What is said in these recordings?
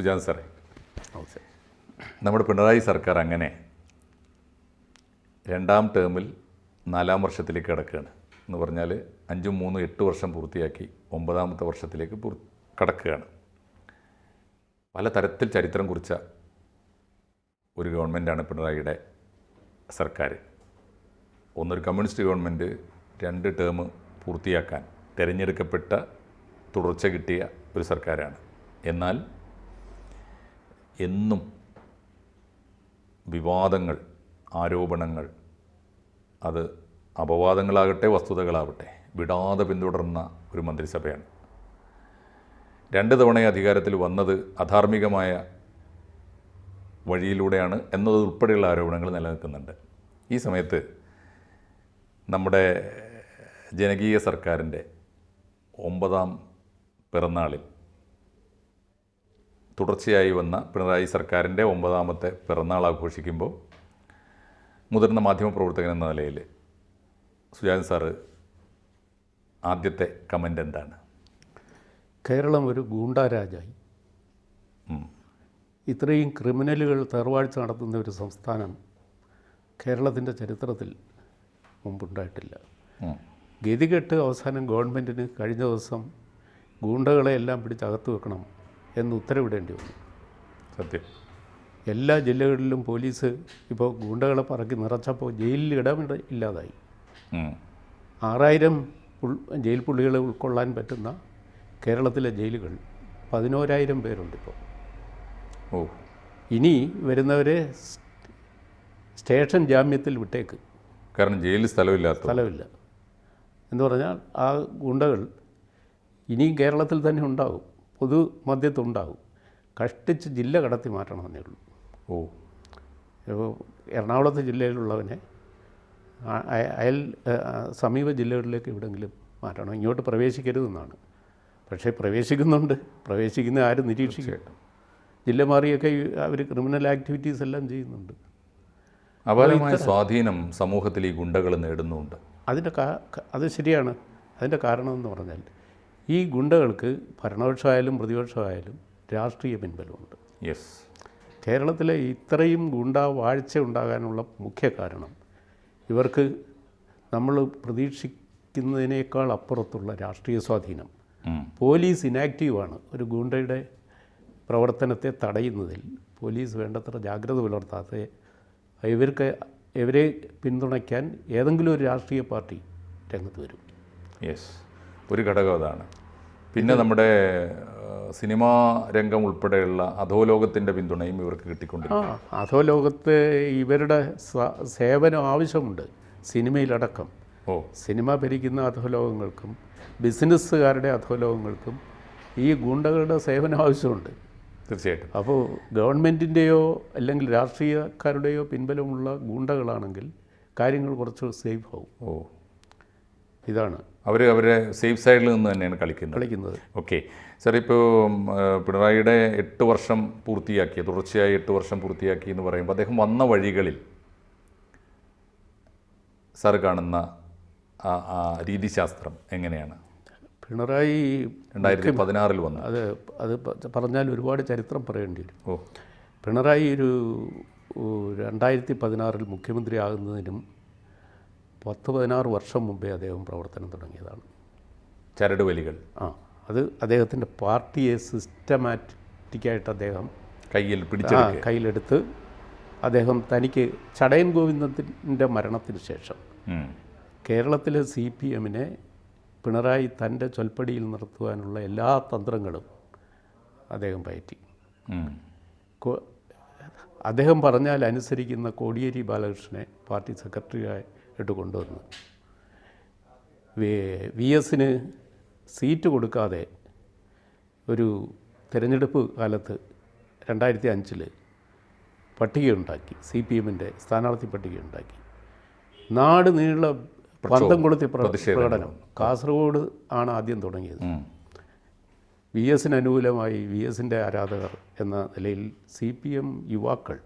സുജാത സാറേ, നമ്മുടെ പിണറായി സർക്കാർ അങ്ങനെ രണ്ടാം ടേമിൽ 4ാം വർഷത്തിലേക്ക് കടക്കുകയാണ്. എന്ന് പറഞ്ഞാൽ 5, 3, 8 വർഷം പൂർത്തിയാക്കി 9ാമത്തെ വർഷത്തിലേക്ക് കടക്കുകയാണ്. പലതരത്തിൽ ചരിത്രം കുറിച്ച ഒരു ഗവൺമെൻറ്റാണ് പിണറായിയുടെ സർക്കാർ. ഒന്നൊരു കമ്മ്യൂണിസ്റ്റ് ഗവൺമെൻറ് 2 ടേം പൂർത്തിയാക്കാൻ തിരഞ്ഞെടുക്കപ്പെട്ട തുടർച്ച കിട്ടിയ ഒരു സർക്കാരാണ്. എന്നാൽ എന്നും വിവാദങ്ങൾ, ആരോപണങ്ങൾ, അത് അപവാദങ്ങളാകട്ടെ വസ്തുതകളാവട്ടെ വിടാതെ പിന്തുടർന്ന ഒരു മന്ത്രിസഭയാണ്. 2 തവണ അധികാരത്തിൽ വന്നത് അധാർമികമായ വഴിയിലൂടെയാണ് എന്നതുൾപ്പെടെയുള്ള ആരോപണങ്ങൾ നിലനിൽക്കുന്നുണ്ട്. ഈ സമയത്ത് നമ്മുടെ ജനകീയ സർക്കാരിൻ്റെ 9ാം പിറന്നാളിൽ തുടർച്ചയായി വന്ന പിണറായി സർക്കാരിൻ്റെ 9ാമത്തെ പിറന്നാൾ ആഘോഷിക്കുമ്പോൾ മുതിർന്ന മാധ്യമപ്രവർത്തകൻ എന്ന നിലയിൽ സുജാത സാറ് ആദ്യത്തെ കമൻ്റ് എന്താണ്? കേരളം ഒരു ഗൂണ്ടാരാജായി. ഇത്രയും ക്രിമിനലുകൾ തറവാഴ്ച നടത്തുന്ന ഒരു സംസ്ഥാനം കേരളത്തിൻ്റെ ചരിത്രത്തിൽ മുമ്പുണ്ടായിട്ടില്ല. ഗതികെട്ട് അവസാനം ഗവൺമെൻറ്റിന് കഴിഞ്ഞ ദിവസം ഗൂണ്ടകളെ എല്ലാം പിടിച്ചകത്ത് വെക്കണം എന്ന് ഉത്തരവിടേണ്ടി വന്നു. സത്യം. എല്ലാ ജില്ലകളിലും പോലീസ് ഇപ്പോൾ ഗൂണ്ടകളെ പറക്കി നിറച്ചപ്പോൾ ജയിലിൽ ഇല്ലാതായി. 6000 ജയിൽ പുള്ളികളെ ഉൾക്കൊള്ളാൻ പറ്റുന്ന കേരളത്തിലെ ജയിലുകൾ 11,000 പേരുണ്ടിപ്പോൾ. ഇനി വരുന്നവരെ സ്റ്റേഷൻ ജാമ്യത്തിൽ വിട്ടേക്ക്. കാരണം ജയിലിൽ സ്ഥലമില്ല എന്ന് പറഞ്ഞാൽ ആ ഗുണ്ടകൾ ഇനിയും കേരളത്തിൽ തന്നെ ഉണ്ടാവും, പൊതുമധ്യത്തുണ്ടാവും. കഷ്ടിച്ച് ജില്ല കടത്തി മാറ്റണമെന്നേ ഉള്ളൂ. എറണാകുളത്ത് ജില്ലയിലുള്ളവനെ സമീപ ജില്ലകളിലേക്ക് എവിടെയെങ്കിലും മാറ്റണം, ഇങ്ങോട്ട് പ്രവേശിക്കരുതെന്നാണ്. പക്ഷേ പ്രവേശിക്കുന്ന ആരും നിരീക്ഷിക്കട്ടെ. ജില്ല മാറിയൊക്കെ അവർ ക്രിമിനൽ ആക്ടിവിറ്റീസ് എല്ലാം ചെയ്യുന്നുണ്ട്. അപാരമായ സ്വാധീനം സമൂഹത്തിൽ ഈ ഗുണ്ടകൾ നേടുന്നുണ്ട്. അത് ശരിയാണ്. അതിൻ്റെ കാരണമെന്ന് പറഞ്ഞാൽ ഈ ഗുണ്ടകൾക്ക് ഭരണപക്ഷമായാലും പ്രതിപക്ഷമായാലും രാഷ്ട്രീയ പിൻബലമുണ്ട്. കേരളത്തിലെ ഇത്രയും വാഴ്ച ഉണ്ടാകാനുള്ള മുഖ്യ കാരണം ഇവർക്ക് നമ്മൾ പ്രതീക്ഷിക്കുന്നതിനേക്കാൾ അപ്പുറത്തുള്ള രാഷ്ട്രീയ സ്വാധീനം. പോലീസ് ഇനാക്റ്റീവാണ്. ഒരു ഗൂണ്ടയുടെ പ്രവർത്തനത്തെ തടയുന്നതിൽ പോലീസ് വേണ്ടത്ര ജാഗ്രത പുലർത്താതെ ഇവരെ പിന്തുണയ്ക്കാൻ ഏതെങ്കിലും ഒരു രാഷ്ട്രീയ പാർട്ടി രംഗത്ത് വരും. ഒരു ഘടകം അതാണ്. പിന്നെ നമ്മുടെ സിനിമാ രംഗം ഉൾപ്പെടെയുള്ള അധോലോകത്തിൻ്റെ പിന്തുണയും ഇവർക്ക് കിട്ടിക്കൊണ്ടിരിക്കും. അധോലോകത്ത് ഇവരുടെ സേവനം ആവശ്യമുണ്ട്. സിനിമയിലടക്കം സിനിമ ഭരിക്കുന്ന അധോലോകങ്ങൾക്കും ബിസിനസ്സുകാരുടെ അധോലോകങ്ങൾക്കും ഈ ഗുണ്ടകളുടെ സേവനം ആവശ്യമുണ്ട്. തീർച്ചയായിട്ടും. അപ്പോൾ ഗവൺമെൻറ്റിൻ്റെയോ അല്ലെങ്കിൽ രാഷ്ട്രീയക്കാരുടെയോ പിൻബലമുള്ള ഗുണ്ടകളാണെങ്കിൽ കാര്യങ്ങൾ കുറച്ച് സേഫ് ആവും. ഇതാണ് അവരെ സേഫ് സൈഡിൽ നിന്ന് തന്നെയാണ് കളിക്കുന്നത്. ഓക്കെ സാർ, ഇപ്പോൾ പിണറായിയുടെ 8 വർഷം പൂർത്തിയാക്കി, തുടർച്ചയായി 8 വർഷം പൂർത്തിയാക്കി എന്ന് പറയുമ്പോൾ അദ്ദേഹം വന്ന വഴികളിൽ സാർ കാണുന്ന രീതിശാസ്ത്രം എങ്ങനെയാണ്? പിണറായി 2016 വന്നു. അത് പറഞ്ഞാൽ ഒരുപാട് ചരിത്രം പറയേണ്ടി വരും. പിണറായി ഒരു 2016 മുഖ്യമന്ത്രി ആകുന്നതിനും 10-16 വർഷം മുമ്പേ അദ്ദേഹം പ്രവർത്തനം തുടങ്ങിയതാണ്. ചരടുവലികൾ അത് അദ്ദേഹത്തിൻ്റെ പാർട്ടിയെ സിസ്റ്റമാറ്റിക്കായിട്ട് അദ്ദേഹം കയ്യിലെടുത്ത് അദ്ദേഹം തനിക്ക് ചടയൻ ഗോവിന്ദത്തിൻ്റെ മരണത്തിന് ശേഷം കേരളത്തിലെ CPM-നെ പിണറായി തൻ്റെ ചൊൽപ്പടിയിൽ നിർത്തുവാനുള്ള എല്ലാ തന്ത്രങ്ങളും അദ്ദേഹം പയറ്റി. അദ്ദേഹം പറഞ്ഞാൽ അനുസരിക്കുന്ന കോടിയേരി ബാലകൃഷ്ണനെ പാർട്ടി സെക്രട്ടറിയായിട്ട് കൊണ്ടുവന്നു. VS-ന് സീറ്റ് കൊടുക്കാതെ ഒരു തിരഞ്ഞെടുപ്പ് കാലത്ത് 2005 പട്ടികയുണ്ടാക്കി. CPM-ൻ്റെ സ്ഥാനാർത്ഥി പട്ടികയുണ്ടാക്കി. നാട് നീള പന്തം കൊളുത്തി പ്രകടനം. കാസർഗോഡ് ആണ് ആദ്യം തുടങ്ങിയത്. VS-ന് അനുകൂലമായി VS-ൻ്റെ ആരാധകർ എന്ന നിലയിൽ CPM യുവാക്കൾ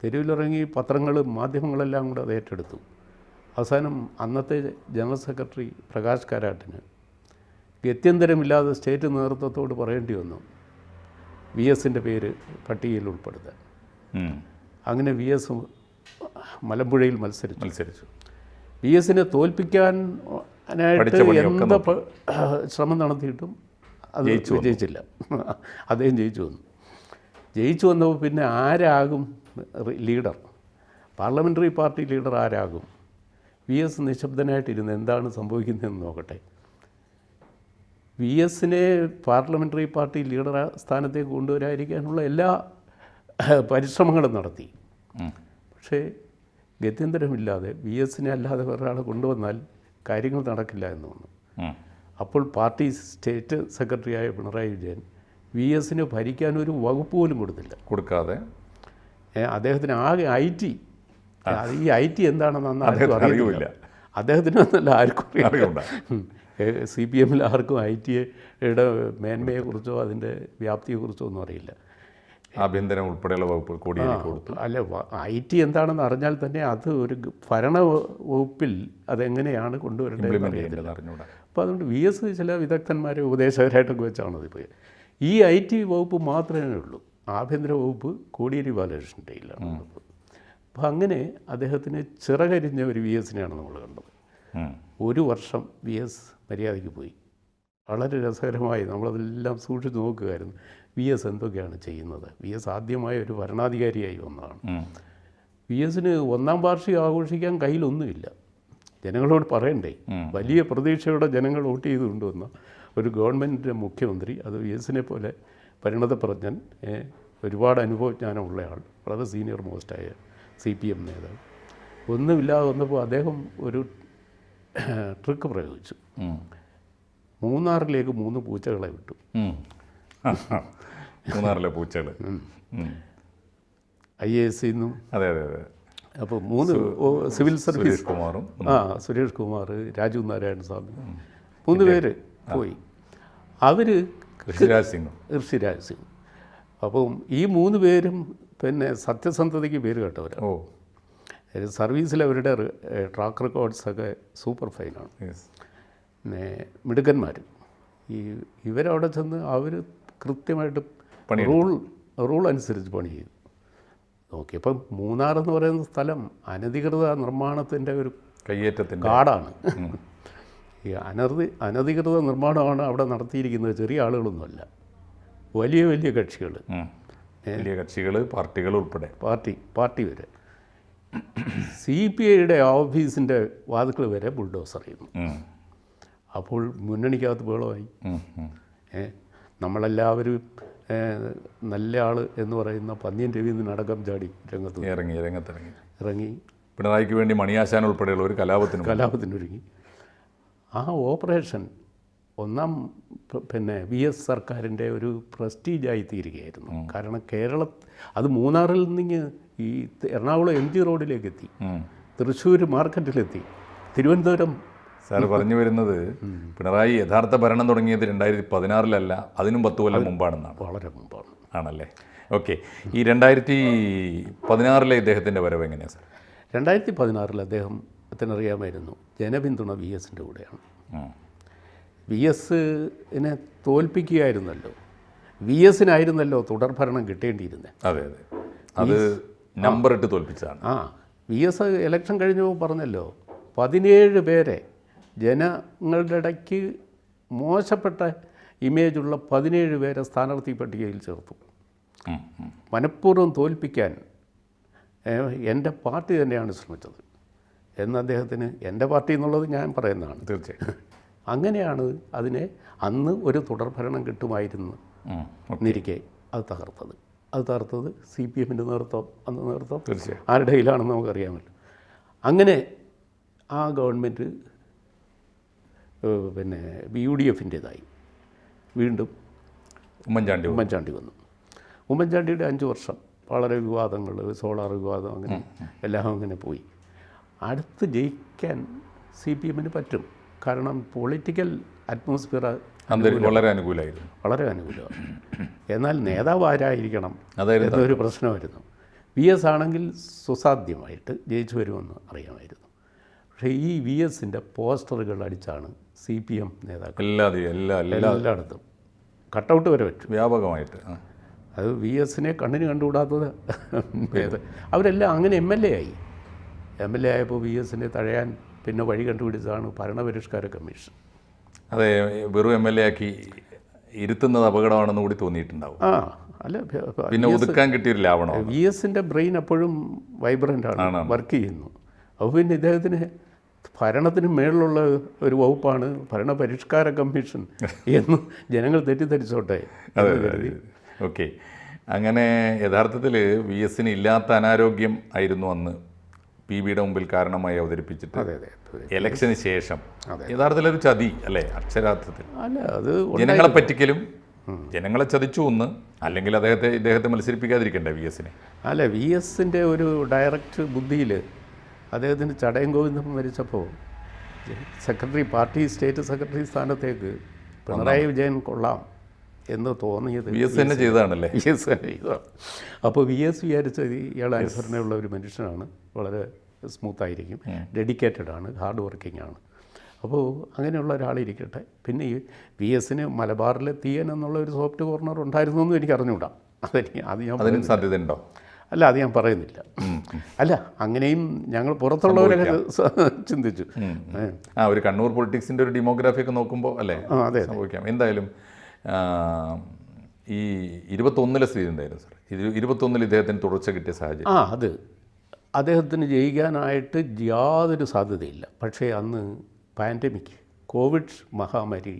തെരുവിലിറങ്ങി പത്രങ്ങളും മാധ്യമങ്ങളെല്ലാം കൂടെ അത് ഏറ്റെടുത്തു. അവസാനം അന്നത്തെ ജനറൽ സെക്രട്ടറി പ്രകാശ് കാരാട്ടിന് ഗത്യന്തരമില്ലാതെ സ്റ്റേറ്റ് നേതൃത്വത്തോട് പറയേണ്ടി വന്നു, വി എസിൻ്റെ പേര് പട്ടികയിൽ ഉൾപ്പെടുത്താൻ. അങ്ങനെ വി എസ് മലമ്പുഴയിൽ മത്സരിച്ചു. വി എസിനെ തോൽപ്പിക്കാനായിട്ട് എന്താ ശ്രമം നടത്തിയിട്ടും അത് വിജയിച്ചില്ല. അദ്ദേഹം ജയിച്ചു വന്നപ്പോൾ പിന്നെ ആരാകും ലീഡർ, പാർലമെൻ്ററി പാർട്ടി ലീഡർ ആരാകും? വി എസ് നിശബ്ദനായിട്ടിരുന്ന് എന്താണ് സംഭവിക്കുന്നതെന്ന് നോക്കട്ടെ. വി എസിനെ പാർലമെൻ്ററി പാർട്ടി ലീഡർ സ്ഥാനത്തേക്ക് കൊണ്ടുവരാതിരിക്കാനുള്ള എല്ലാ പരിശ്രമങ്ങളും നടത്തി. പക്ഷേ ഗത്യന്തരമില്ലാതെ വി എസിനെ അല്ലാതെ ഒരാളെ കൊണ്ടുവന്നാൽ കാര്യങ്ങൾ നടക്കില്ല എന്ന് തോന്നുന്നു. അപ്പോൾ പാർട്ടി സ്റ്റേറ്റ് സെക്രട്ടറിയായ പിണറായി വിജയൻ വി എസിന് ഭരിക്കാൻ ഒരു വകുപ്പ് പോലും കൊടുക്കാതെ അദ്ദേഹത്തിന് ആകെ IT, ഈ IT എന്താണെന്ന് ആർക്കും അറിയില്ല. അദ്ദേഹത്തിന് എന്നല്ല ആർക്കും അറിയില്ല. CPM ആർക്കും IT-യുടെ മേന്മയെക്കുറിച്ചോ അതിൻ്റെ വ്യാപ്തിയെക്കുറിച്ചോ ഒന്നും അറിയില്ല. ആഭ്യന്തരം ഉൾപ്പെടെയുള്ള വകുപ്പ് കൊടുത്തു. അല്ല, IT എന്താണെന്ന് അറിഞ്ഞാൽ തന്നെ അത് ഒരു ഭരണ വകുപ്പിൽ അതെങ്ങനെയാണ് കൊണ്ടുവരേണ്ടത്. അപ്പോൾ അതുകൊണ്ട് വി എസ് ചില വിദഗ്ധന്മാരെ ഉപദേശകരായിട്ടൊക്കെ വെച്ചാണത്. ഇപ്പോൾ ഈ IT വകുപ്പ് മാത്രമേ ഉള്ളൂ. ആഭ്യന്തര വകുപ്പ് കോടിയേരി ബാലകൃഷ്ണൻ്റെ കയ്യിലാണ്. അപ്പോൾ അങ്ങനെ അദ്ദേഹത്തിന് ചിറകരിഞ്ഞ ഒരു വി എസിനെയാണ് നമ്മൾ കണ്ടത്. ഒരു വർഷം വി എസ് മര്യാദയ്ക്ക് പോയി. വളരെ രസകരമായി നമ്മളതെല്ലാം സൂക്ഷിച്ച് നോക്കുകയായിരുന്നു. വി എസ് എന്തൊക്കെയാണ് ചെയ്യുന്നത്. വി എസ് ആദ്യമായ ഒരു ഭരണാധികാരിയായി വന്നതാണ്. വി എസിന് 1-ാം വാർഷികം ആഘോഷിക്കാൻ കയ്യിലൊന്നുമില്ല. ജനങ്ങളോട് പറയണ്ടേ, വലിയ പ്രതീക്ഷയോടെ ജനങ്ങൾ വോട്ട് ചെയ്ത് കൊണ്ടുവന്ന ഒരു ഗവൺമെൻറ്റിൻ്റെ മുഖ്യമന്ത്രി, അത് വി എസിനെ പോലെ പരിണതപ്രജ്ഞൻ, ഒരുപാട് അനുഭവജ്ഞാനമുള്ള ആൾ, വളരെ സീനിയർ മോസ്റ്റായ CPM നേതാവ്, ഒന്നുമില്ലാതെ വന്നപ്പോൾ അദ്ദേഹം ഒരു ട്രിക്ക് പ്രയോഗിച്ചു. മൂന്നാറിലേക്ക് 3 പൂച്ചകളെ വിട്ടു. മൂന്നാറിലെ പൂച്ചകൾ IAS നിന്നും. അതെ. അപ്പോൾ 3 സിവിൽ സർവീസ് കുമാറും സുരേഷ് കുമാർ, രാജീവ് നാരായണ സ്വാമി, 3 പേര് പോയി. അവർ ഋഷിരാജ് സിംഗ്. അപ്പം ഈ 3 പേരും പിന്നെ സത്യസന്ധതയ്ക്ക് പേര് കേട്ടവരാണ്. സർവീസിൽ അവരുടെ ട്രാക്ക് റെക്കോർഡ്സൊക്കെ സൂപ്പർ ഫൈനാണ്. പിന്നെ മിടുക്കന്മാർ. ഇവരവിടെ ചെന്ന് അവർ കൃത്യമായിട്ട് റൂൾ അനുസരിച്ച് പണി ചെയ്തു. നോക്കിയപ്പം മൂന്നാറെന്ന് പറയുന്ന സ്ഥലം അനധികൃത നിർമ്മാണത്തിൻ്റെ ഒരു കയ്യേറ്റത്തിൻ്റെ കാടാണ്. ഈ അനധികൃത നിർമ്മാണമാണ് അവിടെ നടത്തിയിരിക്കുന്നത്. ചെറിയ ആളുകളൊന്നുമല്ല, വലിയ വലിയ കക്ഷികൾ, പാർട്ടികൾ ഉൾപ്പെടെ പാർട്ടി വരെ. CPIയുടെ ഓഫീസിൻ്റെ വാതിൽക്കൽ വരെ ബുൾഡോസർ ചെയ്യുന്നു. അപ്പോൾ മുന്നണിക്കകത്ത് ബഹളമായി. നമ്മളെല്ലാവരും നല്ല ആൾ എന്ന് പറയുന്ന പന്ന്യൻ രവീന്ദ്രൻ അടക്കം ചാടി ഇറങ്ങി പിണറായിക്ക് വേണ്ടി മണിയാശാൻ ഉൾപ്പെടെയുള്ള ഒരു കലാപത്തിനൊരുങ്ങി. ആ ഓപ്പറേഷൻ പിന്നെ VS സർക്കാരിൻ്റെ ഒരു പ്രസ്റ്റീജായി തീരുകയായിരുന്നു. കാരണം അത് മൂന്നാറിൽ നിന്ന് ഈ എറണാകുളം MG റോഡിലേക്ക് എത്തി, തൃശ്ശൂർ മാർക്കറ്റിലെത്തി, തിരുവനന്തപുരം. സാർ പറഞ്ഞു വരുന്നത് പിണറായി യഥാർത്ഥ ഭരണം തുടങ്ങിയത് 2016 അതിനും 10 കൊല്ലം മുമ്പാണെന്നാണ്. വളരെ മുമ്പാണ് ആണല്ലേ? ഓക്കെ. ഈ 2016 ഇദ്ദേഹത്തിൻ്റെ വരവ് എങ്ങനെയാണ് സാർ? 2016 അദ്ദേഹത്തിനറിയാമായിരുന്നു ജനപിന്തുണ VSൻ്റെ കൂടെയാണ്. VSനെ തോൽപ്പിക്കുകയായിരുന്നല്ലോ, VSനായിരുന്നല്ലോ തുടർഭരണം കിട്ടേണ്ടിയിരുന്നത്. അതെ. അത് നമ്പർ ഇട്ട് തോൽപ്പിച്ചതാണ്. VS ഇലക്ഷൻ കഴിഞ്ഞപ്പോൾ പറഞ്ഞല്ലോ, 17 പേരെ ജനങ്ങളുടെ ഇടയ്ക്ക് മോശപ്പെട്ട ഇമേജുള്ള 17 പേരെ സ്ഥാനാർത്ഥി പട്ടികയിൽ ചേർത്തു. മനഃപൂർവ്വം തോൽപ്പിക്കാൻ എൻ്റെ പാർട്ടി തന്നെയാണ് ശ്രമിച്ചത് എന്ന് അദ്ദേഹത്തിന്, എൻ്റെ പാർട്ടി എന്നുള്ളത് ഞാൻ പറയുന്നതാണ്. തീർച്ചയായും അങ്ങനെയാണ് അതിനെ അന്ന് ഒരു തുടർഭരണം കിട്ടുമായിരുന്നു എന്നിരിക്കെ അത് തകർത്തത് CPMൻ്റെ നേതൃത്വം. അന്ന് നേതൃത്വം തീർച്ചയായും ആരുടെ കയ്യിലാണെന്ന് നമുക്കറിയാമല്ലോ. അങ്ങനെ ആ ഗവൺമെൻറ് പിന്നെ UDFൻ്റേതായി വീണ്ടും ഉമ്മൻചാണ്ടി വന്നു. ഉമ്മൻചാണ്ടിയുടെ 5 വർഷം വളരെ വിവാദങ്ങൾ, സോളാർ വിവാദം, അങ്ങനെ എല്ലാം അങ്ങനെ പോയി. അടുത്ത് ജയിക്കാൻ CPMന് പറ്റും. കാരണം പൊളിറ്റിക്കൽ അറ്റ്മോസ്ഫിയർ വളരെ അനുകൂലമാണ്. എന്നാൽ നേതാവ് ആരായിരിക്കണം എന്നൊരു പ്രശ്നമായിരുന്നു. VS ആണെങ്കിൽ സുസാധ്യമായിട്ട് ജയിച്ചു വരുമെന്ന് അറിയാമായിരുന്നു. പക്ഷേ ഈ VSൻ്റെ പോസ്റ്ററുകൾ അടിച്ചാണ് CPM നേതാക്കൾ എല്ലായിടത്തും കട്ടൗട്ട് വരെ വെച്ചു, വ്യാപകമായിട്ട്. അത് വി എസിനെ കണ്ണിന് കണ്ടുകൂടാത്തത് അവരെല്ലാം അങ്ങനെ MLA ആയി. MLA ആയപ്പോൾ വി എസിനെ തഴയാൻ പിന്നെ വഴി കണ്ടുപിടിച്ചതാണ് ഭരണപരിഷ്കാര കമ്മീഷൻ. അതെ, വെറും MLA ആക്കി ഇരുത്തുന്നത് അപകടമാണെന്ന് കൂടി തോന്നിയിട്ടുണ്ടാവും. അല്ല, പിന്നെ ഒതുക്കാൻ കിട്ടിയൊരു ലാവണോ. വി എസിൻ്റെ ബ്രെയിൻ എപ്പോഴും വൈബ്രൻ്റ് ആണ്, വർക്ക് ചെയ്യുന്നു. അപ്പോൾ പിന്നെ ഇദ്ദേഹത്തിന് ഭരണത്തിന് മേളിലുള്ള ഒരു വകുപ്പാണ് ഭരണപരിഷ്കാര കമ്മീഷൻ എന്ന് ജനങ്ങൾ തെറ്റിദ്ധരിച്ചോട്ടെ. ഓക്കെ, അങ്ങനെ യഥാർത്ഥത്തിൽ വി എസിന് ഇല്ലാത്ത അനാരോഗ്യം ആയിരുന്നു അന്ന് PBയുടെ മുമ്പിൽ കാരണമായി അവതരിപ്പിച്ചിട്ട് ഇലക്ഷന് ശേഷം യഥാർത്ഥത്തിൽ ഒരു ചതി അല്ലേ, അക്ഷരാർത്ഥത്തിൽ. അല്ല, അത് ജനങ്ങളെ പറ്റിക്കലും ജനങ്ങളെ ചതിച്ചു ഒന്ന്, അല്ലെങ്കിൽ ഇദ്ദേഹത്തെ മത്സരിപ്പിക്കാതിരിക്കണ്ടേ വി എസിനെ. അല്ല, വി എസിൻ്റെ ഒരു ഡയറക്റ്റ് ബുദ്ധിയിൽ അദ്ദേഹത്തിന് ചടയം ഗോവിന്ദൻ മരിച്ചപ്പോൾ പാർട്ടി സ്റ്റേറ്റ് സെക്രട്ടറി സ്ഥാനത്തേക്ക് പിണറായി വിജയൻ കൊള്ളാം എന്ന് തോന്നിയത് വി എസ് തന്നെ ചെയ്തതാണല്ലേ. വി എസ് തന്നെ ചെയ്തതാണ്. അപ്പോൾ വി എസ് വിചാരിച്ചത് ഇയാൾ അനുസരണയുള്ള ഒരു മനുഷ്യനാണ്, വളരെ സ്മൂത്തായിരിക്കും, ഡെഡിക്കേറ്റഡ് ആണ്, ഹാർഡ് വർക്കിംഗ് ആണ്. അപ്പോൾ അങ്ങനെയുള്ള ഒരാളിരിക്കട്ടെ. പിന്നെ ഈ വി എസിന് മലബാറിലെ തീയൻ എന്നുള്ള ഒരു സോഫ്റ്റ് കോർണർ ഉണ്ടായിരുന്നു എന്നും എനിക്ക് അറിഞ്ഞുകൂടാ. അത് ഞാൻ സാധ്യതയുണ്ടോ? അല്ല, അത് ഞാൻ പറയുന്നില്ല. അല്ല, അങ്ങനെയും ഞങ്ങൾ പുറത്തുള്ളവരൊക്കെ ചിന്തിച്ചു. ഒരു കണ്ണൂർ പൊളിറ്റിക്സിൻ്റെ ഒരു ഡെമോഗ്രാഫി ഒക്കെ നോക്കുമ്പോൾ അല്ലേ സംഭവിക്കാം. എന്തായാലും ഈ 21 സ്ഥിതി ഉണ്ടായിരുന്നു സാർ. 21 ഇദ്ദേഹത്തിന് തുടർച്ച കിട്ടിയ സാഹചര്യം. അത് അദ്ദേഹത്തിന് ജയിക്കാനായിട്ട് യാതൊരു സാധ്യതയില്ല. പക്ഷേ അന്ന് പാൻഡമിക് കോവിഡ് മഹാമാരി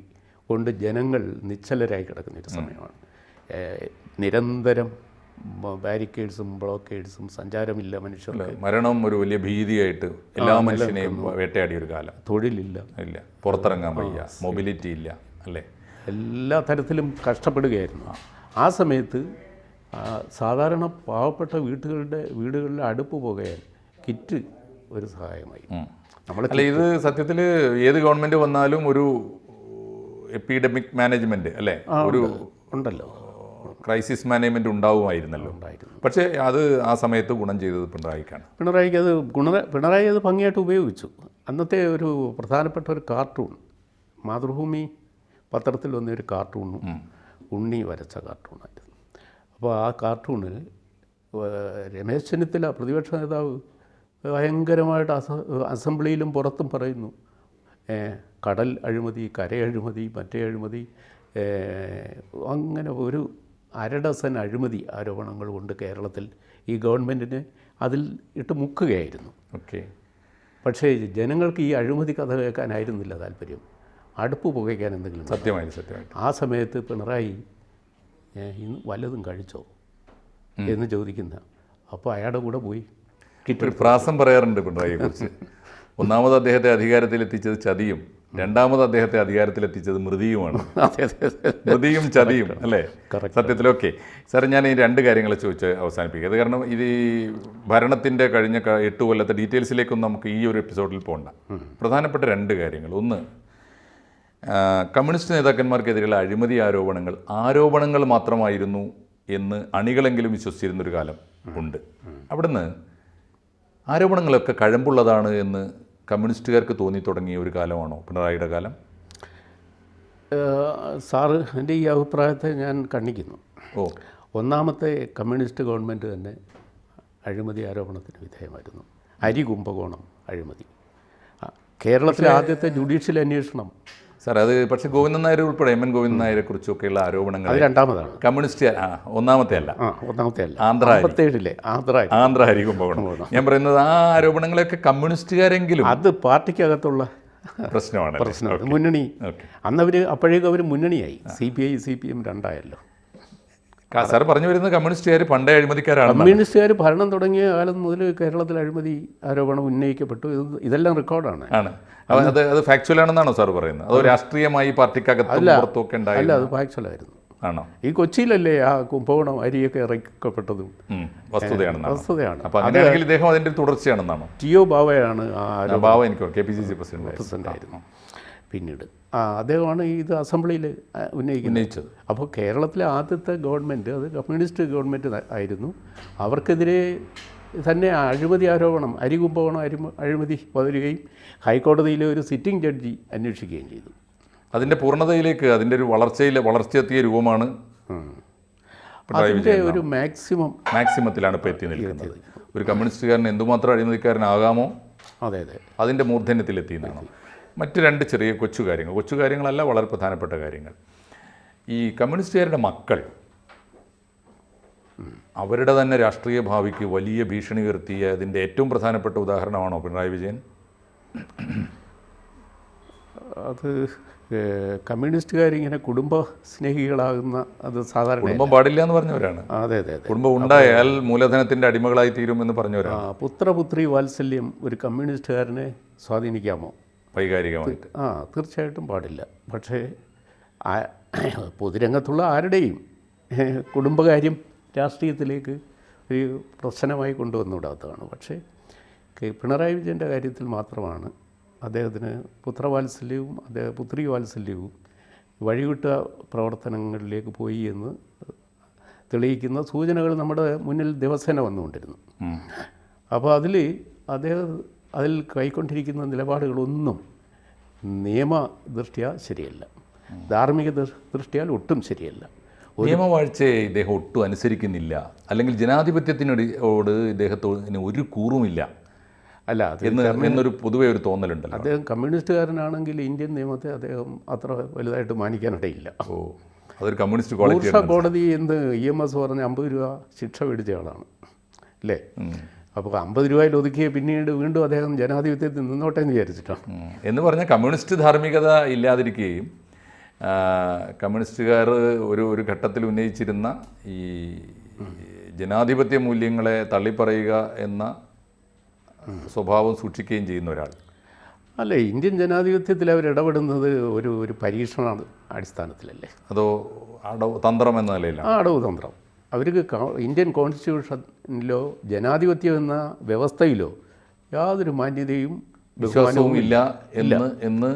കൊണ്ട് ജനങ്ങൾ നിശ്ചലരായി കിടക്കുന്നൊരു സമയമാണ്. നിരന്തരം ബാരിക്കേഡ്സും ബ്ലോക്കേഡ്സും, സഞ്ചാരമില്ല, മനുഷ്യർക്ക് മരണം ഒരു വലിയ ഭീതിയായിട്ട് എല്ലാ മനുഷ്യനെയും വേട്ടയാടിയ ഒരു കാലം. തൊഴിലില്ല, പുറത്തിറങ്ങാൻ വയ്യ, മൊബിലിറ്റി ഇല്ല അല്ലേ, എല്ലാ തരത്തിലും കഷ്ടപ്പെടുകയായിരുന്നു. ആ സമയത്ത് സാധാരണ പാവപ്പെട്ട വീടുകളിലെ അടുപ്പ് പോകാൻ കിറ്റ് ഒരു സഹായമായി. അല്ല, ഇത് സത്യത്തിൽ ഏത് ഗവൺമെൻറ് വന്നാലും ഒരു എപ്പിഡമിക് മാനേജ്മെൻറ്റ് അല്ലേ, ഒരു ഉണ്ടല്ലോ, ക്രൈസിസ് മാനേജ്മെൻറ്റ് ഉണ്ടാവുമായിരുന്നല്ലോ. പക്ഷേ അത് ആ സമയത്ത് ഗുണം ചെയ്തത് പിണറായിക്കാണ്. പിണറായി അത് ഭംഗിയായിട്ട് ഉപയോഗിച്ചു. അന്നത്തെ ഒരു പ്രധാനപ്പെട്ട ഒരു കാർട്ടൂൺ, മാതൃഭൂമി പത്രത്തിൽ വന്നൊരു കാർട്ടൂണും ഉണ്ണി വരച്ച കാർട്ടൂണായിരുന്നു. അപ്പോൾ ആ കാർട്ടൂണിൽ രമേശ് ചെന്നിത്തല പ്രതിപക്ഷ നേതാവ് ഭയങ്കരമായിട്ട് അസംബ്ലിയിലും പുറത്തും പറയുന്നു, കടൽ അഴിമതി, കര അഴിമതി, മറ്റേ അഴിമതി, അങ്ങനെ ഒരു 1/2 ഡസൻ അഴിമതി ആരോപണങ്ങൾ കൊണ്ട് കേരളത്തിൽ ഈ ഗവൺമെൻറ്റിനെ അതിൽ ഇട്ട് മുക്കുകയായിരുന്നു. ഓക്കെ, പക്ഷേ ജനങ്ങൾക്ക് ഈ അഴിമതി കഥ കേൾക്കാനായിരുന്നില്ല താല്പര്യം, അടുപ്പ് പുകയ്ക്കാൻ എന്തെങ്കിലും. സത്യമായിട്ട് ആ സമയത്ത് പിണറായി ഇന്ന് വല്ലതും കഴിച്ചോ എന്ന് ചോദിക്കുന്ന, അപ്പോൾ അയാളുടെ കൂടെ പോയി ഒരു പ്രാസം പറയാറുണ്ട് പിണറായിയെ കുറിച്ച്. ഒന്നാമത് അദ്ദേഹത്തെ അധികാരത്തിലെത്തിച്ചത് ചതിയും, രണ്ടാമത് അദ്ദേഹത്തെ അധികാരത്തിലെത്തിച്ചത് മൃതിയുമാണ്. മൃതിയും ചതിയും അല്ലേ സത്യത്തിലൊക്കെ. സാർ, ഞാൻ ഈ 2 കാര്യങ്ങൾ ചോദിച്ച് അവസാനിപ്പിക്കുക. അത് കാരണം ഇത് ഈ ഭരണത്തിൻ്റെ കഴിഞ്ഞ 8 കൊല്ലത്തെ ഡീറ്റെയിൽസിലേക്കൊന്നും നമുക്ക് ഈ ഒരു എപ്പിസോഡിൽ പോകണ്ട. പ്രധാനപ്പെട്ട 2 കാര്യങ്ങൾ. ഒന്ന്, കമ്മ്യൂണിസ്റ്റ് നേതാക്കന്മാർക്കെതിരെയുള്ള അഴിമതി ആരോപണങ്ങൾ മാത്രമായിരുന്നു എന്ന് അണികളെങ്കിലും വിശ്വസിച്ചിരുന്നൊരു കാലം ഉണ്ട്. അവിടുന്ന് ആരോപണങ്ങളൊക്കെ കഴമ്പുള്ളതാണ് എന്ന് കമ്മ്യൂണിസ്റ്റുകാർക്ക് തോന്നി തുടങ്ങിയ ഒരു കാലമാണോ പിണറായിയുടെ കാലം? സാറ് എൻ്റെ ഈ അഭിപ്രായത്തെ ഞാൻ ഖണ്ഡിക്കുന്നു. ഒന്നാമത്തെ കമ്മ്യൂണിസ്റ്റ് ഗവൺമെൻറ് തന്നെ അഴിമതി ആരോപണത്തിന് വിധേയമായിരുന്നു. അരി കുംഭകോണം അഴിമതി, കേരളത്തിലെ ആദ്യത്തെ ജുഡീഷ്യൽ അന്വേഷണം. സാർ, അത് പക്ഷേ ഗോവിന്ദൻ നായർ ഉൾപ്പെടെ MN ഗോവിന്ദൻ നായരെ കുറിച്ചൊക്കെയുള്ള ആരോപണങ്ങൾ അത് രണ്ടാമതാണ്. കമ്മ്യൂണിസ്റ്റ് ഒന്നാമത്തെ അല്ല, ആന്ധ്ര അരി കുംഭകോണം. ഞാൻ പറയുന്നത് ആ ആരോപണങ്ങളൊക്കെ കമ്മ്യൂണിസ്റ്റുകാരെങ്കിലും അത് പാർട്ടിക്കകത്തുള്ള പ്രശ്നമാണ്. മുന്നണി അന്നവർ അപ്പോഴേക്കും അവർ മുന്നണിയായി, CPI CPM രണ്ടായല്ലോ. സാർ പറഞ്ഞു വരുന്നത് കമ്മ്യൂണിസ്റ്റുകാർ പണ്ടേ അഴിമതിക്കാരാണ്. കമ്മ്യൂണിസ്റ്റുകാർ ഭരണം തുടങ്ങിയ കാലം മുതൽ കേരളത്തിൽ അഴിമതി ആരോപണം ഉന്നയിക്കപ്പെട്ടു. ഇതെല്ലാം റെക്കോർഡാണ്. അത് ഫാക്ച്വൽ ആണെന്നാണോ സാർ പറയുന്നത്? അതോ രാഷ്ട്രീയമായി പാർട്ടിക്കകത്തും പുറത്തൊക്കെ ഉണ്ടായി? അല്ല, അത് ഫാക്ച്വലായിരുന്നു. ആണോ? ഈ കൊച്ചിയിലല്ലേ ആ കുംഭകോണം അരിയൊക്കെ ഇറക്കപ്പെട്ടതും? വസ്തുതയാണ്. അപ്പോൾ അങ്ങനെയാണെങ്കിൽ ഇദ്ദേഹം അതിൻ്റെ തുടർച്ചയാണെന്നാണോ? ജിയോ ബാവയാണ് ബാവ, എനിക്ക് KPCC പ്രസിഡന്റ് ആയിരുന്നു പിന്നീട്. അദ്ദേഹമാണ് ഇത് അസംബ്ലിയിൽ ഉന്നയിച്ചത്. അപ്പോൾ കേരളത്തിലെ ആദ്യത്തെ ഗവൺമെൻറ് അത് കമ്മ്യൂണിസ്റ്റ് ഗവൺമെൻറ് ആയിരുന്നു. അവർക്കെതിരെ തന്നെ അഴിമതി ആരോപണം, അരി കുംഭകോണം അഴിമതി വരികയും ഹൈക്കോടതിയിലെ ഒരു സിറ്റിംഗ് ജഡ്ജി അന്വേഷിക്കുകയും ചെയ്തു. അതിൻ്റെ പൂർണ്ണതയിലേക്ക്, അതിൻ്റെ ഒരു വളർച്ചയെത്തിയ രൂപമാണ് അതിൻ്റെ ഒരു മാക്സിമത്തിലാണ് ഇപ്പോൾ എത്തി നിൽക്കുന്നത്. ഒരു കമ്മ്യൂണിസ്റ്റുകാരൻ എന്തുമാത്രം അഴിമതിക്കാരനാകാമോ അതെ അതെ അതിൻ്റെ മൂർധന്യത്തിലെത്തിയെന്നാണ്. മറ്റ് രണ്ട് ചെറിയ കൊച്ചു കാര്യങ്ങളല്ല, വളരെ പ്രധാനപ്പെട്ട കാര്യങ്ങൾ. ഈ കമ്മ്യൂണിസ്റ്റുകാരുടെ മക്കൾ അവരുടെ തന്നെ രാഷ്ട്രീയ ഭാവിക്ക് വലിയ ഭീഷണി ഉയർത്തിയ അതിൻ്റെ ഏറ്റവും പ്രധാനപ്പെട്ട ഉദാഹരണമാണോ പിണറായി വിജയൻ? അത് കമ്മ്യൂണിസ്റ്റുകാരിങ്ങനെ കുടുംബ സ്നേഹികളാകുന്ന അത് സാധാരണ കുടുംബം പാടില്ല എന്ന് പറഞ്ഞവരാണ്. അതെ അതെ അതെ. കുടുംബം ഉണ്ടായാൽ മൂലധനത്തിൻ്റെ അടിമകളായി തീരുമെന്ന് പറഞ്ഞവരാണ്. പുത്രപുത്രി വാത്സല്യം ഒരു കമ്മ്യൂണിസ്റ്റുകാരനെ സ്വാധീനിക്കാമോ? വൈകാരികമായിട്ട് തീർച്ചയായിട്ടും പാടില്ല. പക്ഷേ പൊതുരംഗത്തുള്ള ആരുടെയും കുടുംബകാര്യം രാഷ്ട്രീയത്തിലേക്ക് ഒരു പ്രശ്നമായി കൊണ്ടുവന്നുവിടാത്തതാണ്. പക്ഷേ പിണറായി വിജയൻ്റെ കാര്യത്തിൽ മാത്രമാണ് അദ്ദേഹത്തിന് പുത്രവാത്സല്യവും പുത്രി വാത്സല്യവും വഴിവിട്ട പ്രവർത്തനങ്ങളിലേക്ക് പോയി എന്ന് തെളിയിക്കുന്ന സൂചനകൾ നമ്മുടെ മുന്നിൽ ദിവസേന വന്നുകൊണ്ടിരുന്നു. അപ്പോൾ അതിൽ കൈക്കൊണ്ടിരിക്കുന്ന നിലപാടുകളൊന്നും നിയമദൃഷ്ട്യാ ശരിയല്ല, ധാർമ്മിക ദൃഷ്ട്യാൽ ഒട്ടും ശരിയല്ല. നിയമവാഴ്ചയെ ഇദ്ദേഹം ഒട്ടും അനുസരിക്കുന്നില്ല, അല്ലെങ്കിൽ ജനാധിപത്യത്തിനോട് ഇദ്ദേഹത്തിന് ഒരു കൂറുമില്ല അല്ല എന്നൊരു പൊതുവെ ഒരു തോന്നലുണ്ടല്ലോ. അദ്ദേഹം കമ്മ്യൂണിസ്റ്റുകാരനാണെങ്കിൽ ഇന്ത്യൻ നിയമത്തെ അദ്ദേഹം അത്ര വലുതായിട്ട് മാനിക്കാനിടയില്ല. അതൊരു കമ്മ്യൂണിസ്റ്റ് കോടതി എന്ന് EMS പറഞ്ഞ 50 രൂപ ശിക്ഷ മേടിച്ച ആളാണ് അല്ലേ? അപ്പോൾ 50 രൂപയിൽ ഒതുക്കിയ പിന്നീട് വീണ്ടും അദ്ദേഹം ജനാധിപത്യത്തിൽ നിന്നോട്ടെ എന്ന് വിചാരിച്ചിട്ടാണ്. എന്ന് പറഞ്ഞാൽ കമ്മ്യൂണിസ്റ്റ് ധാർമ്മികത ഇല്ലാതിരിക്കുകയും കമ്മ്യൂണിസ്റ്റുകാർ ഒരു ഘട്ടത്തിൽ ഉന്നയിച്ചിരുന്ന ഈ ജനാധിപത്യ മൂല്യങ്ങളെ തള്ളിപ്പറയുക എന്ന സ്വഭാവം സൂക്ഷിക്കുകയും ചെയ്യുന്ന ഒരാൾ അല്ലേ? ഇന്ത്യൻ ജനാധിപത്യത്തിൽ അവർ ഇടപെടുന്നത് ഒരു പരീക്ഷണ അടിസ്ഥാനത്തിലല്ലേ? അതോ തന്ത്രം എന്ന നിലയിലാണ്? അടവ് തന്ത്രം. അവർക്ക് ഇന്ത്യൻ കോൺസ്റ്റിറ്റ്യൂഷനിലോ ജനാധിപത്യം എന്ന വ്യവസ്ഥയിലോ യാതൊരു മാന്യതയും വിശ്വാസവും ഇല്ല എന്ന്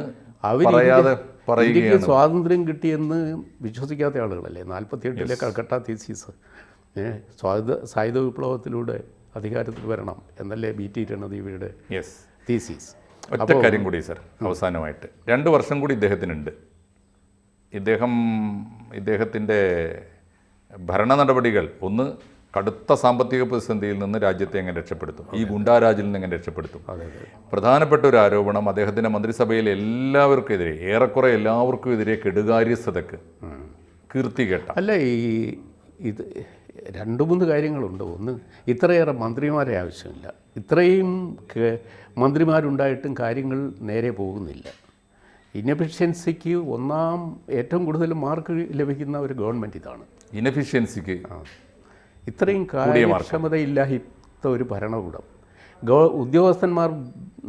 ഇന്ത്യക്ക് സ്വാതന്ത്ര്യം കിട്ടിയെന്ന് വിശ്വസിക്കാത്ത ആളുകളല്ലേ 48-ലെ കൽക്കട്ട തീസിസ്. സായുധ വിപ്ലവത്തിലൂടെ അധികാരത്തിൽ വരണം എന്നല്ലേ BT രണദേവിയുടെ തീസിസ്. ഒറ്റ കാര്യം കൂടി സർ, അവസാനമായിട്ട് 2 വർഷം കൂടി ഇദ്ദേഹത്തിനുണ്ട്. ഇദ്ദേഹത്തിൻ്റെ ഭരണ നടപടികൾ ഒന്ന് കടുത്ത സാമ്പത്തിക പ്രതിസന്ധിയിൽ നിന്ന് രാജ്യത്തെ എങ്ങനെ രക്ഷപ്പെടുത്തും, ഈ ഗുണ്ടാരാജിൽ നിന്ന് എങ്ങനെ രക്ഷപ്പെടുത്തും. പ്രധാനപ്പെട്ട ഒരു ആരോപണം അദ്ദേഹത്തിൻ്റെ മന്ത്രിസഭയിൽ എല്ലാവർക്കെതിരെ, ഏറെക്കുറെ എല്ലാവർക്കും എതിരെ കെടുകാര്യസ്ഥതക്ക് കീർത്തി കേട്ട അല്ല. ഇത് 2-3 കാര്യങ്ങളുണ്ട്. ഒന്ന്, ഇത്രയേറെ മന്ത്രിമാരെ ആവശ്യമില്ല. ഇത്രയും മന്ത്രിമാരുണ്ടായിട്ടും കാര്യങ്ങൾ നേരെ പോകുന്നില്ല. ഇനഫിഷ്യൻസിക്ക് ഏറ്റവും കൂടുതൽ മാർക്ക് ലഭിക്കുന്ന ഒരു ഗവൺമെൻറ് ഇതാണ്. ഇനഫിഷ്യൻസിക്ക് ഇത്രയും കാര്യക്ഷമതയില്ലാത്ത ഒരു ഭരണകൂടം.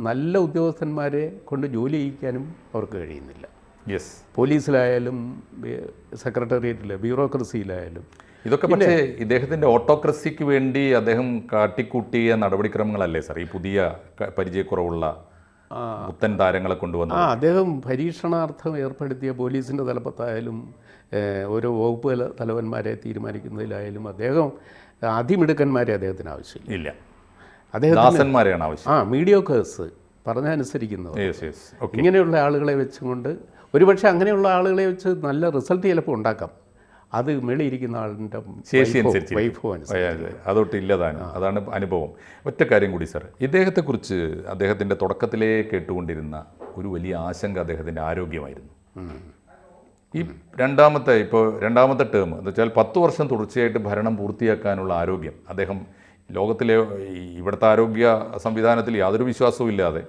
നല്ല ഉദ്യോഗസ്ഥന്മാരെ കൊണ്ട് ജോലി ചെയ്യിക്കാനും അവർക്ക് കഴിയുന്നില്ല. പോലീസിലായാലും സെക്രട്ടേറിയറ്റിൽ ബ്യൂറോക്രസിയിലായാലും. ഇതൊക്കെ പക്ഷേ ഇദ്ദേഹത്തിൻ്റെ ഓട്ടോക്രസിക്ക് വേണ്ടി അദ്ദേഹം കാട്ടിക്കൂട്ടിയ നടപടിക്രമങ്ങളല്ലേ സാർ ഈ പുതിയ പരിചയക്കുറവുള്ള പുത്തൻ താരങ്ങളെ കൊണ്ടുവന്നു? അദ്ദേഹം പരീക്ഷണാർത്ഥം ഏർപ്പെടുത്തിയ പോലീസിൻ്റെ തലപ്പത്തായാലും ഓരോ വകുപ്പ് തലവന്മാരെ തീരുമാനിക്കുന്നതിലായാലും അദ്ദേഹം അതിമിടുക്കന്മാരെ അദ്ദേഹത്തിന് ആവശ്യമില്ല. അദ്ദേഹത്തിനാണ് ആവശ്യം. മീഡിയോക്കേഴ്സ് പറഞ്ഞനുസരിക്കുന്നവർ, ഇങ്ങനെയുള്ള ആളുകളെ വെച്ചുകൊണ്ട് ഒരുപക്ഷെ അങ്ങനെയുള്ള ആളുകളെ വെച്ച് നല്ല റിസൾട്ട് ചിലപ്പോൾ ഉണ്ടാക്കാം. അത് മേളിയിരിക്കുന്ന ആളിൻ്റെ ശേഷി അനുസരിച്ച് അതൊട്ട് ഇല്ലതാനും. അതാണ് അനുഭവം. ഒറ്റ കാര്യം കൂടി സാർ, ഇദ്ദേഹത്തെക്കുറിച്ച് അദ്ദേഹത്തിൻ്റെ തുടക്കത്തിലേ കേട്ടുകൊണ്ടിരുന്ന ഒരു വലിയ ആശങ്ക അദ്ദേഹത്തിൻ്റെ ആരോഗ്യമായിരുന്നു. ഈ രണ്ടാമത്തെ ടേം എന്ന് വെച്ചാൽ 10 വർഷം തുടർച്ചയായിട്ട് ഭരണം പൂർത്തിയാക്കാനുള്ള ആരോഗ്യം അദ്ദേഹം ലോകത്തിലെ ഇവിടുത്തെ ആരോഗ്യ സംവിധാനത്തിൽ യാതൊരു വിശ്വാസവും ഇല്ലാതെ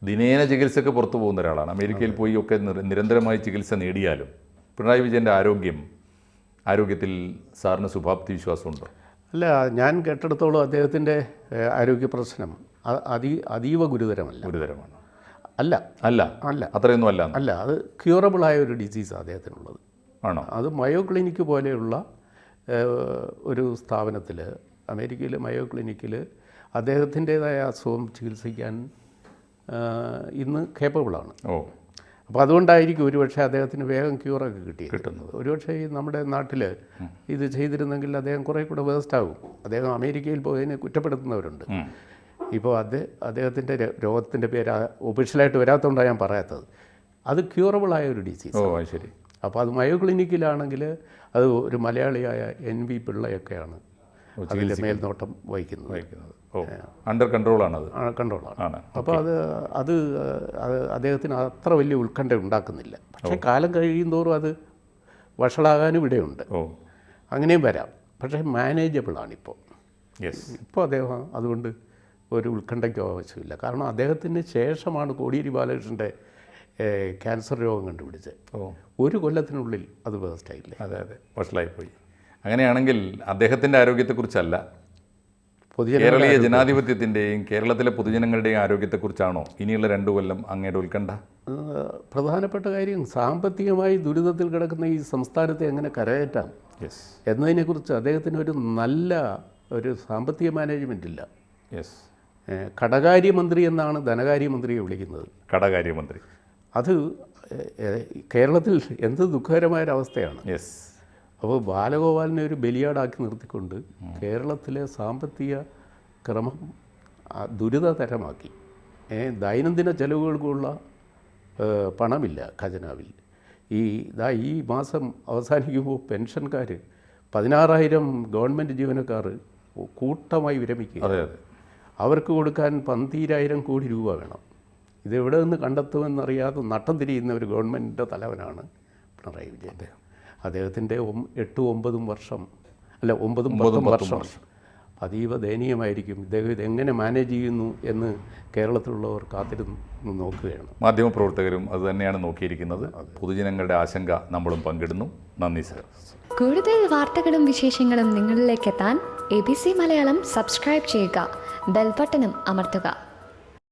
ദിനേന ചികിത്സയ്ക്ക് പുറത്തു പോകുന്ന ഒരാളാണ്. അമേരിക്കയിൽ പോയി ഒക്കെ നിരന്തരമായി ചികിത്സ നേടിയാലും പിണറായി വിജയൻ്റെ ആരോഗ്യത്തിൽ സാറിന് ശുഭാപ്തി വിശ്വാസമുണ്ടോ? അല്ല, ഞാൻ കേട്ടെടുത്തോളം അദ്ദേഹത്തിൻ്റെ ആരോഗ്യ പ്രശ്നം അതീവ ഗുരുതരമാണ്. അല്ല അത്രയൊന്നും അല്ല. അത് ക്യൂറബിളായ ഒരു ഡിസീസാണ് അദ്ദേഹത്തിനുള്ളത്. ആണോ? അത് മയോ ക്ലിനിക്ക് പോലെയുള്ള ഒരു സ്ഥാപനത്തിൽ, അമേരിക്കയിലെ മയോ ക്ലിനിക്കിൽ അദ്ദേഹത്തിൻ്റേതായ അസുഖം ചികിത്സിക്കാൻ ഇന്ന് കേപ്പബിളാണ്. അപ്പോൾ അതുകൊണ്ടായിരിക്കും ഒരുപക്ഷെ അദ്ദേഹത്തിന് വേഗം ക്യൂറൊക്കെ കിട്ടുന്നത്. ഒരുപക്ഷെ നമ്മുടെ നാട്ടിൽ ഇത് ചെയ്തിരുന്നെങ്കിൽ അദ്ദേഹം കുറേ കൂടെ വേസ്റ്റാകും. അദ്ദേഹം അമേരിക്കയിൽ പോയതിനെ കുറ്റപ്പെടുത്തുന്നവരുണ്ട്. ഇപ്പോൾ അദ്ദേഹത്തിൻ്റെ രോഗത്തിൻ്റെ പേര് ഒഫീഷ്യലായിട്ട് വരാത്തതുകൊണ്ടാണ് ഞാൻ പറയാത്തത്. അത് ക്യൂറബിളായ ഒരു ഡിസീസ്. ശരി. അപ്പോൾ അത് മയോ ക്ലിനിക്കിലാണെങ്കിൽ അത് ഒരു മലയാളിയായ NV പിള്ളയൊക്കെയാണ് അതിൻ്റെ മേൽനോട്ടം വഹിക്കുന്നത്. ഓ, അണ്ടർ കൺട്രോളാണത്. കൺട്രോളാണ്. അപ്പോൾ അത് അദ്ദേഹത്തിന് അത്ര വലിയ ഉത്കണ്ഠ ഉണ്ടാക്കുന്നില്ല. പക്ഷേ കാലം കഴിയുന്തോറും അത് വഷളാകാനും ഇടയുണ്ട്. അങ്ങനെയും വരാം. പക്ഷേ മാനേജബിളാണിപ്പോൾ. ഇപ്പോൾ അദ്ദേഹം അതുകൊണ്ട് ഒരു ഉത്കണ്ഠയ്ക്കോ ആവശ്യമില്ല. കാരണം അദ്ദേഹത്തിന് ശേഷമാണ് കോടിയേരി ബാലകൃഷ്ണൻ്റെ ക്യാൻസർ രോഗം കണ്ടുപിടിച്ചത്. ഒരു കൊല്ലത്തിനുള്ളിൽ അത് വേസ്റ്റായില്ലേ? അതെ, വഷളായിപ്പോയി. അങ്ങനെയാണെങ്കിൽ അദ്ദേഹത്തിൻ്റെ ആരോഗ്യത്തെക്കുറിച്ചല്ല, കേരളീയ ജനാധിപത്യത്തിൻ്റെയും കേരളത്തിലെ പൊതുജനങ്ങളുടെയും ആരോഗ്യത്തെക്കുറിച്ചാണോ ഇനിയുള്ള 2 കൊല്ലം അങ്ങയുടെ ഉത്കണ്ഠ? പ്രധാനപ്പെട്ട കാര്യം സാമ്പത്തികമായി ദുരിതത്തിൽ കിടക്കുന്ന ഈ സംസ്ഥാനത്തെ എങ്ങനെ കരകയറ്റാം എന്നതിനെക്കുറിച്ച് അദ്ദേഹത്തിന് ഒരു നല്ല ഒരു സാമ്പത്തിക മാനേജ്മെൻ്റ് ഇല്ല. കടകാര്യമന്ത്രി എന്നാണ് ധനകാര്യമന്ത്രിയെ വിളിക്കുന്നത്. കടകാര്യമന്ത്രി അത് കേരളത്തിൽ എന്ത് ദുഃഖകരമായൊരവസ്ഥയാണ്. അപ്പോൾ ബാലഗോപാലിനെ ഒരു ബലിയാടാക്കി നിർത്തിക്കൊണ്ട് കേരളത്തിലെ സാമ്പത്തിക ക്രമം ദുരിതതരമാക്കി. ദൈനംദിന ചെലവുകൾക്കുള്ള പണമില്ല ഖജനാവിൽ. ഈ മാസം അവസാനിക്കുമ്പോൾ പെൻഷൻകാർ 16,000 ഗവൺമെൻറ് ജീവനക്കാർ കൂട്ടമായി വിരമിക്കുക. അവർക്ക് കൊടുക്കാൻ 12,000 കോടി രൂപ വേണം. ഇതെവിടെ നിന്ന് കണ്ടെത്തുമെന്നറിയാതെ നട്ടം തിരിയുന്ന ഒരു ഗവൺമെൻറ്റിൻ്റെ തലവനാണ് പിണറായി വിജയൻ. അദ്ദേഹത്തിൻ്റെ 8-9 വർഷം അല്ല 9-10 വർഷം അതീവ ദയനീയമായിരിക്കും. ഇദ്ദേഹം ഇതെങ്ങനെ മാനേജ് ചെയ്യുന്നു എന്ന് കേരളത്തിലുള്ളവർ കാത്തിരുന്ന് നോക്കുകയാണ്. മാധ്യമപ്രവർത്തകരും അത് തന്നെയാണ് നോക്കിയിരിക്കുന്നത്. പൊതുജനങ്ങളുടെ ആശങ്ക നമ്മളും പങ്കിടുന്നു. നന്ദി സർ. കൂടുതൽ വാർത്തകളും വിശേഷങ്ങളും നിങ്ങളിലേക്ക് എത്താൻ ABC മലയാളം സബ്സ്ക്രൈബ് ചെയ്യുക, ബെൽ ബട്ടണും അമർത്തുക.